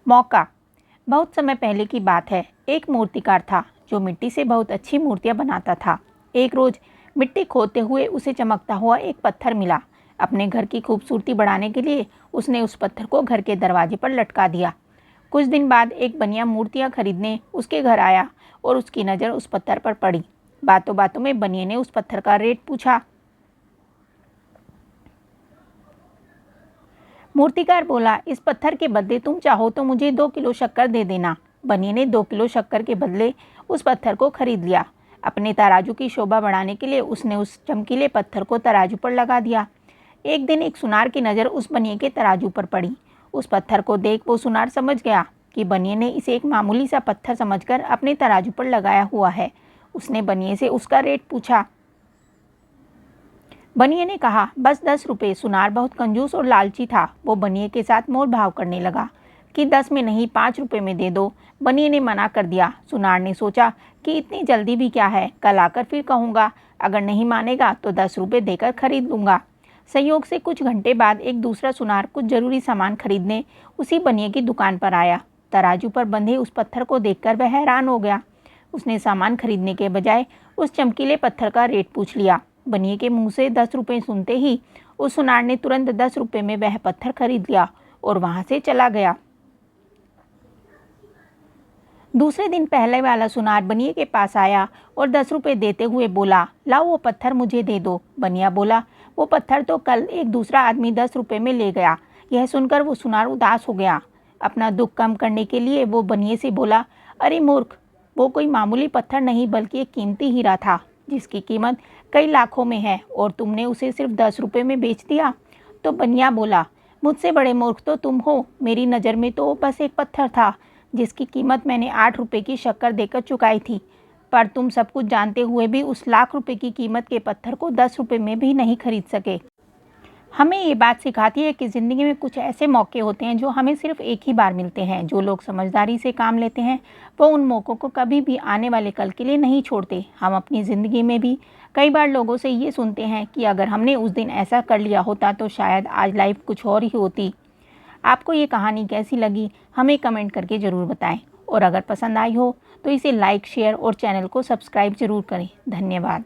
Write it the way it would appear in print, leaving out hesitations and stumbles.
मौका। बहुत समय पहले की बात है। एक मूर्तिकार था जो मिट्टी से बहुत अच्छी मूर्तियां बनाता था। एक रोज मिट्टी खोदते हुए उसे चमकता हुआ एक पत्थर मिला। अपने घर की खूबसूरती बढ़ाने के लिए उसने उस पत्थर को घर के दरवाजे पर लटका दिया। कुछ दिन बाद एक बनिया मूर्तियां खरीदने उसके घर आया और उसकी नज़र उस पत्थर पर पड़ी। बातों बातों में बनिए ने उस पत्थर का रेट पूछा। मूर्तिकार बोला, इस पत्थर के बदले तुम चाहो तो मुझे 2 किलो शक्कर दे देना। बनिए ने 2 किलो शक्कर के बदले उस पत्थर को खरीद लिया। अपने तराजू की शोभा बढ़ाने के लिए उसने उस चमकीले पत्थर को तराजू पर लगा दिया। एक दिन एक सुनार की नज़र उस बनिए के तराजू पर पड़ी। उस पत्थर को देख वो सुनार समझ गया कि बनिए ने इसे एक मामूली सा पत्थर समझकर अपने तराजू पर लगाया हुआ है। उसने बनिए से उसका रेट पूछा। बनिए ने कहा, बस 10 रुपये। सुनार बहुत कंजूस और लालची था। वो बनिए के साथ मोल भाव करने लगा कि 10 में नहीं 5 रुपये में दे दो। बनिए ने मना कर दिया। सुनार ने सोचा कि इतनी जल्दी भी क्या है, कल आकर फिर कहूँगा। अगर नहीं मानेगा तो 10 रुपये देकर खरीद लूँगा। संयोग से कुछ घंटे बाद एक दूसरा सुनार कुछ जरूरी सामान खरीदने उसी बनिए की दुकान पर आया। तराजू पर बंधे उस पत्थर को देखकर वह हैरान हो गया। उसने सामान खरीदने के बजाय उस चमकीले पत्थर का रेट पूछ लिया। बनिए के मुंह से 10 रुपये सुनते ही उस सुनार ने तुरंत 10 रुपये में वह पत्थर खरीद लिया और वहां से चला गया। दूसरे दिन पहले वाला सुनार बनिए के पास आया और 10 रुपये देते हुए बोला, लाओ वो पत्थर मुझे दे दो। बनिया बोला, वो पत्थर तो कल एक दूसरा आदमी 10 रुपये में ले गया। यह सुनकर वो सुनार उदास हो गया। अपना दुख कम करने के लिए वो बनिए से बोला, अरे मूर्ख, वो कोई मामूली पत्थर नहीं बल्कि एक कीमती हीरा था जिसकी कीमत कई लाखों में है और तुमने उसे सिर्फ 10 रुपये में बेच दिया। तो बनिया बोला, मुझसे बड़े मूर्ख तो तुम हो। मेरी नज़र में तो बस एक पत्थर था जिसकी कीमत मैंने 8 रुपये की शक्कर देकर चुकाई थी, पर तुम सब कुछ जानते हुए भी उस लाख रुपए की कीमत के पत्थर को 10 रुपये में भी नहीं खरीद सके। हमें ये बात सिखाती है कि ज़िंदगी में कुछ ऐसे मौके होते हैं जो हमें सिर्फ एक ही बार मिलते हैं। जो लोग समझदारी से काम लेते हैं वो उन मौक़ों को कभी भी आने वाले कल के लिए नहीं छोड़ते। हम अपनी ज़िंदगी में भी कई बार लोगों से ये सुनते हैं कि अगर हमने उस दिन ऐसा कर लिया होता तो शायद आज लाइफ कुछ और ही होती। आपको ये कहानी कैसी लगी हमें कमेंट करके ज़रूर बताएं और अगर पसंद आई हो तो इसे लाइक, शेयर और चैनल को सब्सक्राइब ज़रूर करें। धन्यवाद।